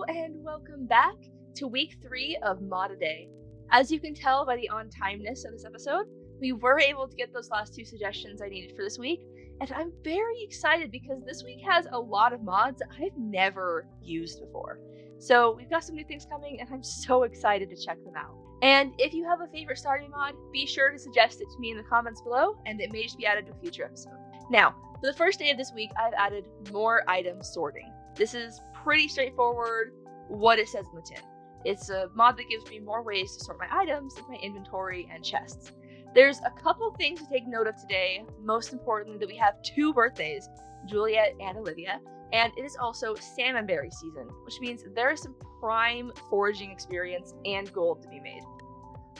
and welcome back to week 3 of Mod a Day. As you can tell by the on-timeness of this episode, we were able to get those last 2 suggestions I needed for this week, and I'm very excited because this week has a lot of mods I've never used before. So we've got some new things coming, and I'm so excited to check them out. And if you have a favorite Stardew mod, be sure to suggest it to me in the comments below, and it may just be added to a future episode. Now, for the first day of this week, I've added more item sorting. This is pretty straightforward, what it says in the tin. It's a mod that gives me more ways to sort my items in my inventory and chests. There's a couple things to take note of today, most importantly that we have 2 birthdays, Juliet and Olivia, and it is also salmonberry season, which means there is some prime foraging experience and gold to be made.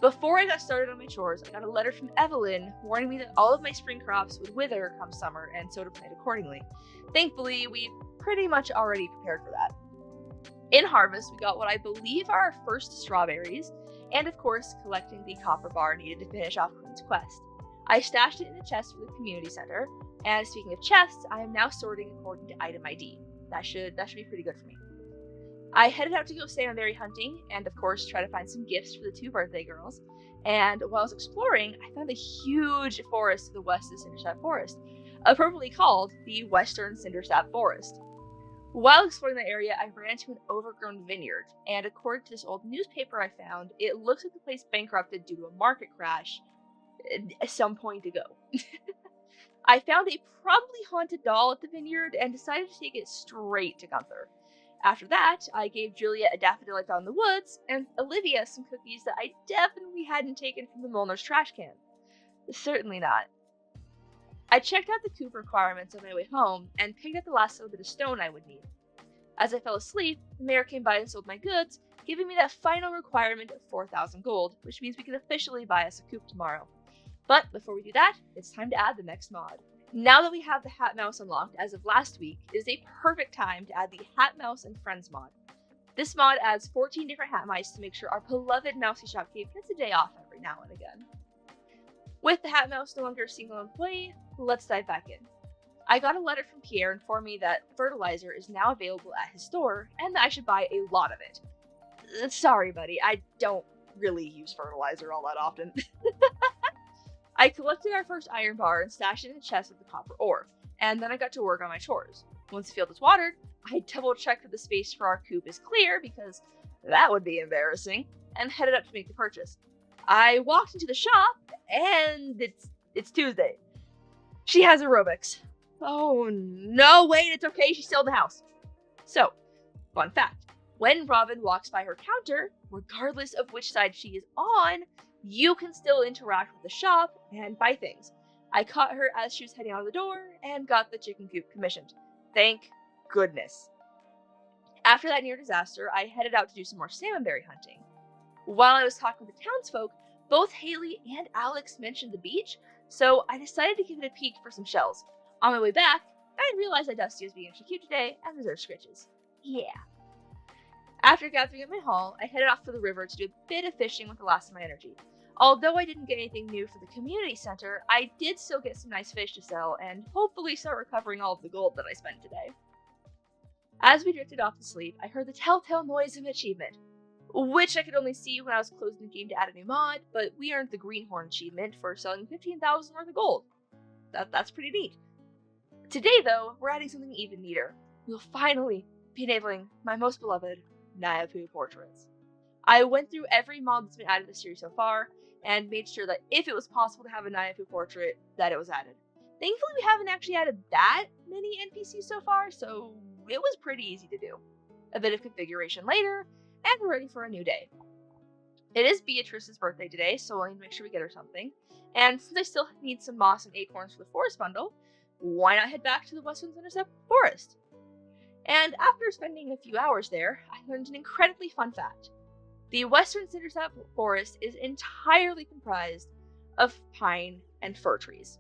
Before I got started on my chores, I got a letter from Evelyn warning me that all of my spring crops would wither come summer and so to plan accordingly. Thankfully, we pretty much already prepared for that. In harvest, we got what I believe are our first strawberries, and of course, collecting the copper bar needed to finish off Clint's quest. I stashed it in a chest for the community center, and speaking of chests, I am now sorting according to item ID. That should be pretty good for me. I headed out to go salmonberry hunting, and of course try to find some gifts for the 2 birthday girls. And while I was exploring, I found a huge forest to the west of Cindersap Forest, appropriately called the Western Cindersap Forest. While exploring that area, I ran into an overgrown vineyard, and according to this old newspaper I found, it looks like the place bankrupted due to a market crash at some point ago. I found a probably haunted doll at the vineyard and decided to take it straight to Gunther. After that, I gave Julia a daffodil I found in the woods, and Olivia some cookies that I definitely hadn't taken from the Molnar's trash can. Certainly not. I checked out the coop requirements on my way home, and picked up the last little bit of stone I would need. As I fell asleep, the mayor came by and sold my goods, giving me that final requirement of 4,000 gold, which means we can officially buy us a coop tomorrow. But before we do that, it's time to add the next mod. Now that we have the Hat Mouse unlocked as of last week, it is a perfect time to add the Hat Mouse and Friends mod. This mod adds 14 different hat mice to make sure our beloved Mousy Shop Cave gets a day off every now and again. With the Hat Mouse no longer a single employee, let's dive back in. I got a letter from Pierre informing me that fertilizer is now available at his store, and that I should buy a lot of it. Sorry, buddy, I don't really use fertilizer all that often. I collected our first iron bar and stashed it in a chest with the copper ore, and then I got to work on my chores. Once the field is watered, I double-checked that the space for our coop is clear, because that would be embarrassing, and headed up to make the purchase. I walked into the shop, and it's Tuesday. She has aerobics. Oh no, wait, it's okay, she's still in the house. So, fun fact, when Robin walks by her counter, regardless of which side she is on, you can still interact with the shop and buy things. I caught her as she was heading out of the door and got the chicken coop commissioned. Thank goodness. After that near disaster, I headed out to do some more salmonberry hunting. While I was talking with the townsfolk, both Haley and Alex mentioned the beach, so I decided to give it a peek for some shells. On my way back, I realized that Dusty was being extra cute today and deserved scritches. Yeah. After gathering up my haul, I headed off to the river to do a bit of fishing with the last of my energy. Although I didn't get anything new for the community center, I did still get some nice fish to sell and hopefully start recovering all of the gold that I spent today. As we drifted off to sleep, I heard the telltale noise of an achievement, which I could only see when I was closing the game to add a new mod, but we earned the Greenhorn achievement for selling 15,000 worth of gold. That's pretty neat. Today, though, we're adding something even neater. We'll finally be enabling my most beloved Naiapu portraits. I went through every mod that's been added this series so far, and made sure that if it was possible to have a Naiapu portrait, that it was added. Thankfully, we haven't actually added that many NPCs so far, so it was pretty easy to do. A bit of configuration later, and we're ready for a new day. It is Beatrice's birthday today, so I need to make sure we get her something. And since I still need some moss and acorns for the forest bundle, why not head back to the Western Cindersap Forest? And after spending a few hours there, I learned an incredibly fun fact. The Western Cindersap Forest is entirely comprised of pine and fir trees.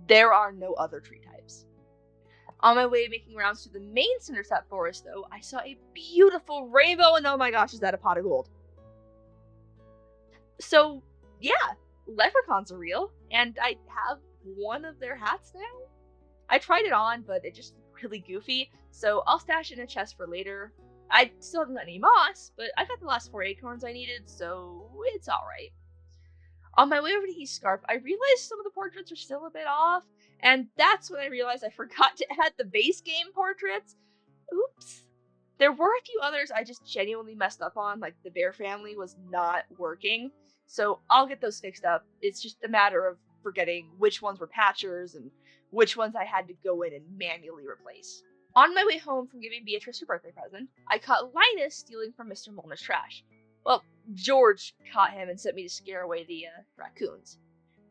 There are no other tree types. On my way making rounds through the main Cindersap Forest, though, I saw a beautiful rainbow, and oh my gosh, is that a pot of gold? So, yeah, leprechauns are real, and I have one of their hats now. I tried it on, but it just looked really goofy, so I'll stash it in a chest for later. I still haven't got any moss, but I got the last 4 acorns I needed, so it's alright. On my way over to East Scarp, I realized some of the portraits are still a bit off, and that's when I realized I forgot to add the base game portraits. Oops. There were a few others I just genuinely messed up on, like the bear family was not working, so I'll get those fixed up. It's just a matter of forgetting which ones were patchers and which ones I had to go in and manually replace. On my way home from giving Beatrice her birthday present, I caught Linus stealing from Mr. Molnar's trash. Well, George caught him and sent me to scare away the raccoons.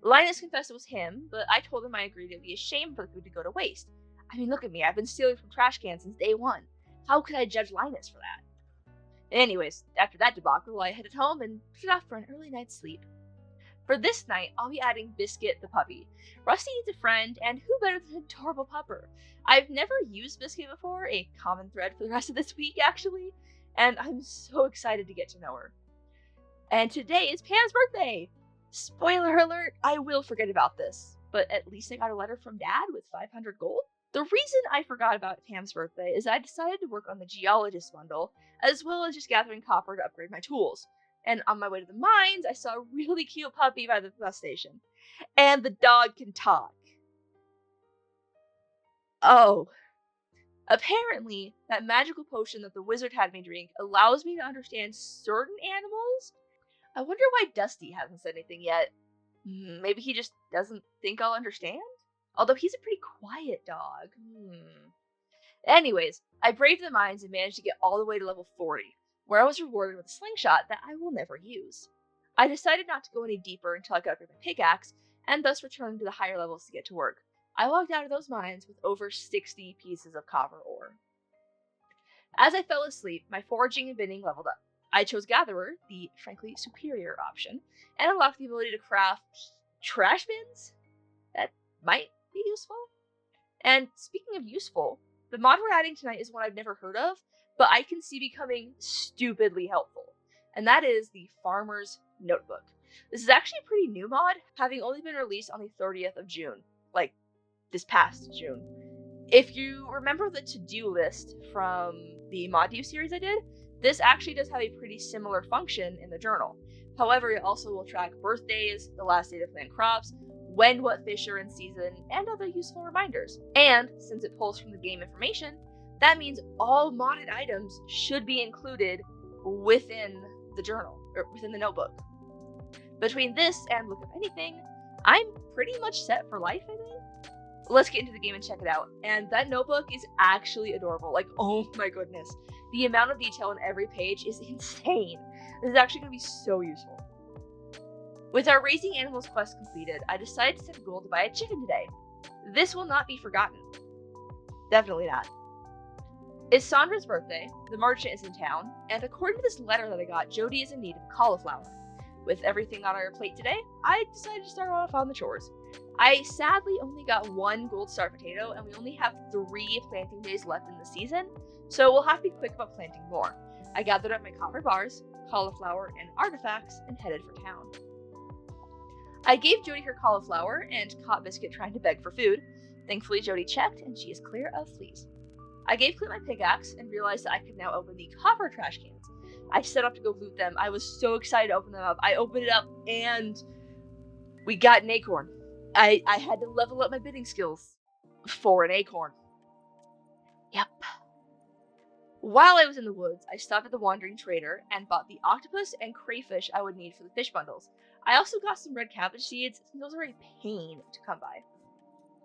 Linus confessed it was him, but I told him I agreed it would be a shame for the food to go to waste. I mean, look at me, I've been stealing from trash cans since day one. How could I judge Linus for that? Anyways, after that debacle, I headed home and put off for an early night's sleep. For this night, I'll be adding Biscuit the puppy. Rusty needs a friend, and who better than an adorable pupper? I've never used Biscuit before, a common thread for the rest of this week, actually, and I'm so excited to get to know her. And today is Pam's birthday! Spoiler alert, I will forget about this, but at least I got a letter from Dad with 500 gold. The reason I forgot about Pam's birthday is I decided to work on the geologist bundle, as well as just gathering copper to upgrade my tools. And on my way to the mines, I saw a really cute puppy by the bus station. And the dog can talk. Oh. Apparently, that magical potion that the wizard had me drink allows me to understand certain animals. I wonder why Dusty hasn't said anything yet. Maybe he just doesn't think I'll understand? Although he's a pretty quiet dog. Anyways, I braved the mines and managed to get all the way to level 40, where I was rewarded with a slingshot that I will never use. I decided not to go any deeper until I got rid of my pickaxe, and thus returned to the higher levels to get to work. I walked out of those mines with over 60 pieces of copper ore. As I fell asleep, my foraging and binning leveled up. I chose Gatherer, the frankly superior option, and unlocked the ability to craft trash bins? That might be useful. And speaking of useful, the mod we're adding tonight is one I've never heard of, but I can see becoming stupidly helpful, and that is the Farmer's Notebook. This is actually a pretty new mod, having only been released on the 30th of June, like this past June. If you remember the to-do list from the ModDew series I did, this actually does have a pretty similar function in the journal. However, it also will track birthdays, the last day to plant crops, when what fish are in season, and other useful reminders. And since it pulls from the game information, that means all modded items should be included within the journal, or within the notebook. Between this and Look Up Anything, I'm pretty much set for life, I think. Let's get into the game and check it out. And that notebook is actually adorable. Like, oh my goodness. The amount of detail on every page is insane. This is actually going to be so useful. With our Raising Animals quest completed, I decided to set a goal to buy a chicken today. This will not be forgotten. Definitely not. It's Sandra's birthday, the merchant is in town, and according to this letter that I got, Jody is in need of cauliflower. With everything on our plate today, I decided to start off on the chores. I sadly only got 1 gold star potato, and we only have 3 planting days left in the season, so we'll have to be quick about planting more. I gathered up my copper bars, cauliflower, and artifacts, and headed for town. I gave Jody her cauliflower and caught Biscuit trying to beg for food. Thankfully, Jody checked, and she is clear of fleas. I gave Clint my pickaxe and realized that I could now open the copper trash cans. I set off to go loot them. I was so excited to open them up. I opened it up, and we got an acorn. I had to level up my bidding skills for an acorn. Yep. While I was in the woods, I stopped at the Wandering Trader and bought the octopus and crayfish I would need for the fish bundles. I also got some red cabbage seeds, since those are a pain to come by.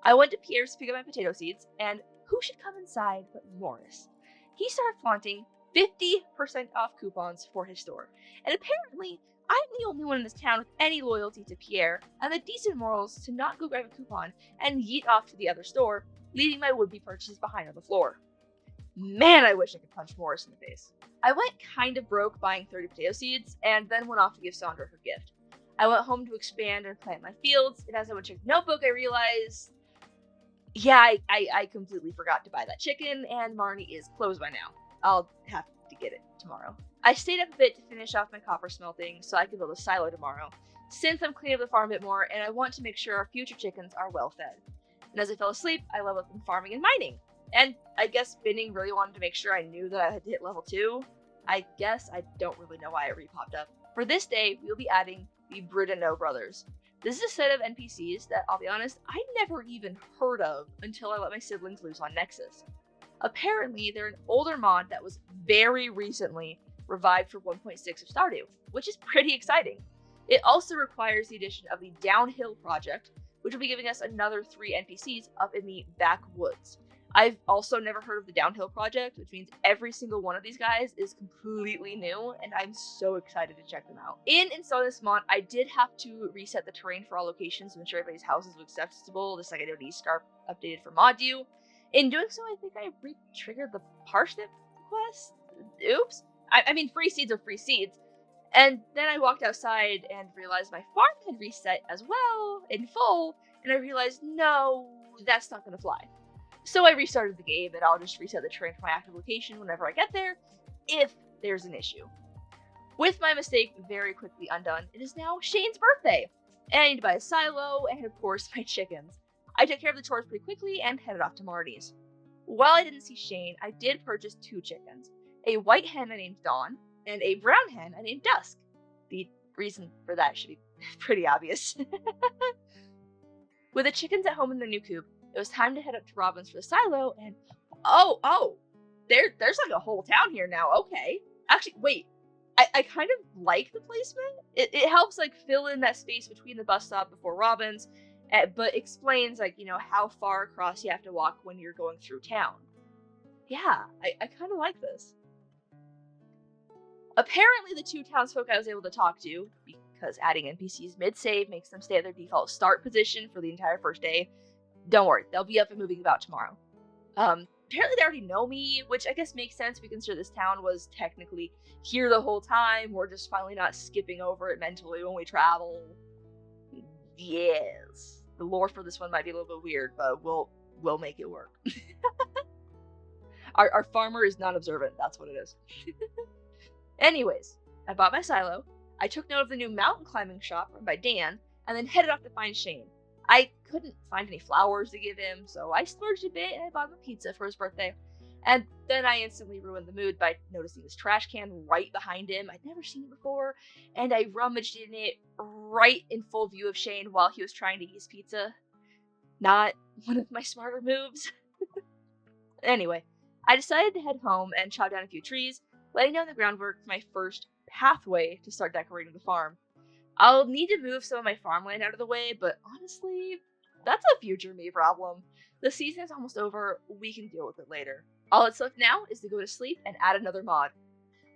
I went to Pierre's to pick up my potato seeds, and who should come inside but Morris? He started flaunting 50% off coupons for his store, and apparently I'm the only one in this town with any loyalty to Pierre, and the decent morals to not go grab a coupon and yeet off to the other store, leaving my would-be purchases behind on the floor. Man, I wish I could punch Morris in the face. I went kind of broke buying 30 potato seeds, and then went off to give Sandra her gift. I went home to expand and plant my fields, and as I went to check the notebook, I realized, yeah, I completely forgot to buy that chicken, and Marnie is closed by now. I'll have to get it tomorrow. I stayed up a bit to finish off my copper smelting so I can build a silo tomorrow, since I'm cleaning up the farm a bit more, and I want to make sure our future chickens are well fed. And as I fell asleep, I leveled up in farming and mining. And I guess Binning really wanted to make sure I knew that I had to hit level 2. I guess I don't really know why it re-popped up. For this day, we'll be adding the Bridano brothers. This is a set of NPCs that, I'll be honest, I never even heard of until I let my siblings loose on Nexus. Apparently, they're an older mod that was very recently revived for 1.6 of Stardew, which is pretty exciting. It also requires the addition of the Downhill project, which will be giving us another 3 NPCs up in the backwoods. I've also never heard of the Downhill project, which means every single one of these guys is completely new, and I'm so excited to check them out. In installing this mod, I did have to reset the terrain for all locations to ensure everybody's houses were accessible, just like I did with Scarp updated for ModU. In doing so, I think I re-triggered the parsnip quest? Oops. I mean, free seeds are free seeds. And then I walked outside and realized my farm had reset as well, in full, and I realized, no, that's not gonna fly. So I restarted the game, and I'll just reset the terrain for my active location whenever I get there, if there's an issue. With my mistake very quickly undone, it is now Shane's birthday, and I need to buy a silo, and of course my chickens. I took care of the chores pretty quickly and headed off to Marty's. While I didn't see Shane, I did purchase 2 chickens, a white hen I named Dawn, and a brown hen I named Dusk. The reason for that should be pretty obvious. With the chickens at home in their new coop, it was time to head up to Robin's for the silo, and there's like a whole town here now. Okay. Actually, wait. I kind of like the placement. It helps like fill in that space between the bus stop before Robin's, but explains like, how far across you have to walk when you're going through town. Yeah, I kind of like this. Apparently the 2 townsfolk I was able to talk to, because adding NPCs mid-save makes them stay at their default start position for the entire first day. Don't worry, they'll be up and moving about tomorrow. Apparently they already know me, which I guess makes sense. We consider this town was technically here the whole time. We're just finally not skipping over it mentally when we travel. Yes. The lore for this one might be a little bit weird, but we'll make it work. Our farmer is non-observant, that's what it is. Anyways, I bought my silo, I took note of the new mountain climbing shop run by Dan, and then headed off to find Shane. I couldn't find any flowers to give him, so I splurged a bit and I bought him a pizza for his birthday. And then I instantly ruined the mood by noticing this trash can right behind him. I'd never seen it before, and I rummaged in it right in full view of Shane while he was trying to eat his pizza. Not one of my smarter moves. Anyway, I decided to head home and chop down a few trees, laying down the groundwork for my first pathway to start decorating the farm. I'll need to move some of my farmland out of the way, but honestly, that's a future me problem. The season is almost over, we can deal with it later. All that's left now is to go to sleep and add another mod.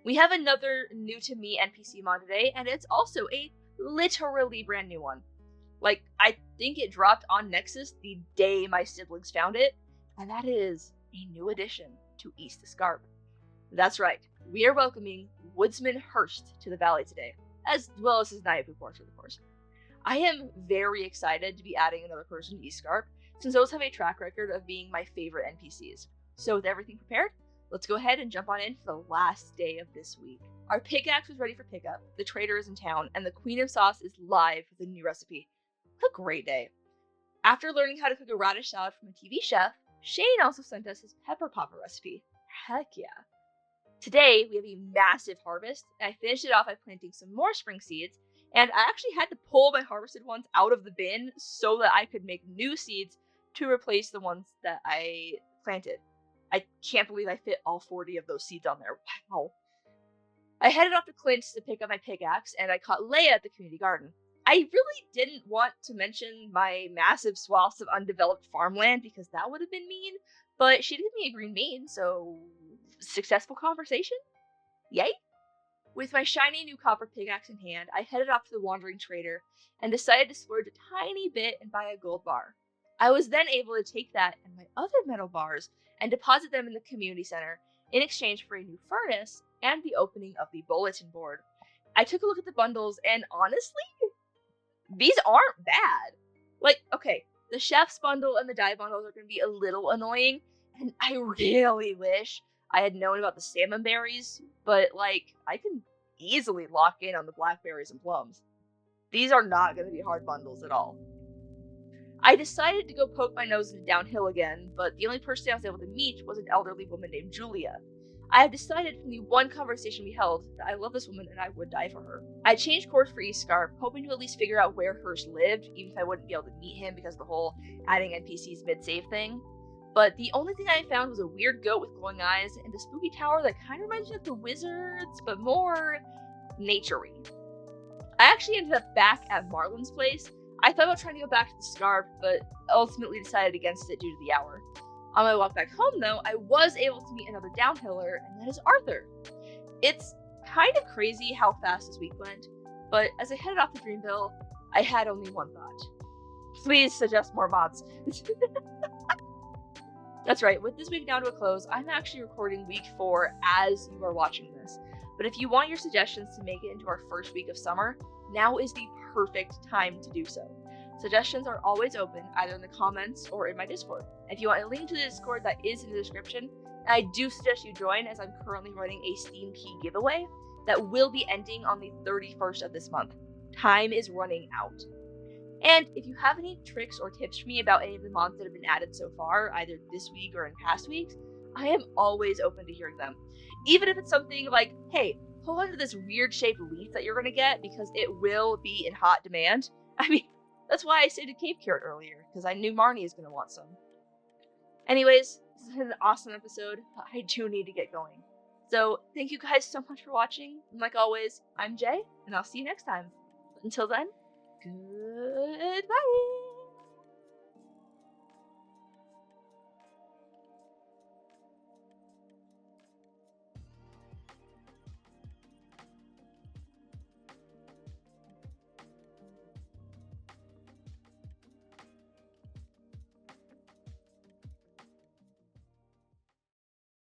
We have another new to me NPC mod today, and it's also a literally brand new one. Like, I think it dropped on Nexus the day my siblings found it, and that is a new addition to East Scarp. That's right, we are welcoming Woodsman Hurst to the valley today, as well as his Naipu portrait, of course. I am very excited to be adding another person to East Scarp, since those have a track record of being my favorite NPCs. So with everything prepared, let's go ahead and jump on in for the last day of this week. Our pickaxe was ready for pickup, the trader is in town, and the Queen of Sauce is live with a new recipe. What a great day. After learning how to cook a radish salad from a TV chef, Shane also sent us his pepper popper recipe. Heck yeah. Today, we have a massive harvest, and I finished it off by planting some more spring seeds, and I actually had to pull my harvested ones out of the bin so that I could make new seeds to replace the ones that I planted. I can't believe I fit all 40 of those seeds on there. Wow. I headed off to Clint's to pick up my pickaxe, and I caught Leia at the community garden. I really didn't want to mention my massive swaths of undeveloped farmland because that would have been mean, but she did give me a green bean, so successful conversation? Yay! With my shiny new copper pickaxe in hand, I headed off to the wandering trader and decided to splurge a tiny bit and buy a gold bar. I was then able to take that and my other metal bars and deposit them in the community center in exchange for a new furnace and the opening of the bulletin board. I took a look at the bundles and honestly, these aren't bad. Like, okay, the chef's bundle and the dye bundles are going to be a little annoying, and I really wish I had known about the salmon berries, but like, I can easily lock in on the blackberries and plums. These are not going to be hard bundles at all. I decided to go poke my nose into downhill again, but the only person I was able to meet was an elderly woman named Julia. I have decided from the one conversation we held that I love this woman and I would die for her. I changed course for Eastscarp, hoping to at least figure out where Hirsch lived, even if I wouldn't be able to meet him because of the whole adding NPCs mid-save thing. But the only thing I found was a weird goat with glowing eyes and a spooky tower that kind of reminds me of the Wizards, but more nature-y. I actually ended up back at Marlin's place. I thought about trying to go back to the Scarp, but ultimately decided against it due to the hour. On my walk back home, though, I was able to meet another downhiller, and that is Arthur. It's kind of crazy how fast this week went, but as I headed off to Greenville, I had only one thought. Please suggest more mods. That's right, with this week now to a close, I'm actually recording week 4 as you are watching this. But if you want your suggestions to make it into our first week of summer, now is the perfect time to do so. Suggestions are always open, either in the comments or in my Discord. If you want a link to the Discord, that is in the description. And I do suggest you join, as I'm currently running a Steam Key giveaway that will be ending on the 31st of this month. Time is running out. And if you have any tricks or tips for me about any of the mods that have been added so far, either this week or in past weeks, I am always open to hearing them. Even if it's something like, hey, hold on to this weird shaped leaf that you're going to get because it will be in hot demand. I mean, that's why I saved a cave carrot earlier, because I knew Marnie is going to want some. Anyways, this has been an awesome episode, but I do need to get going. So thank you guys so much for watching. And like always, I'm Jay, and I'll see you next time. But until then, goodbye!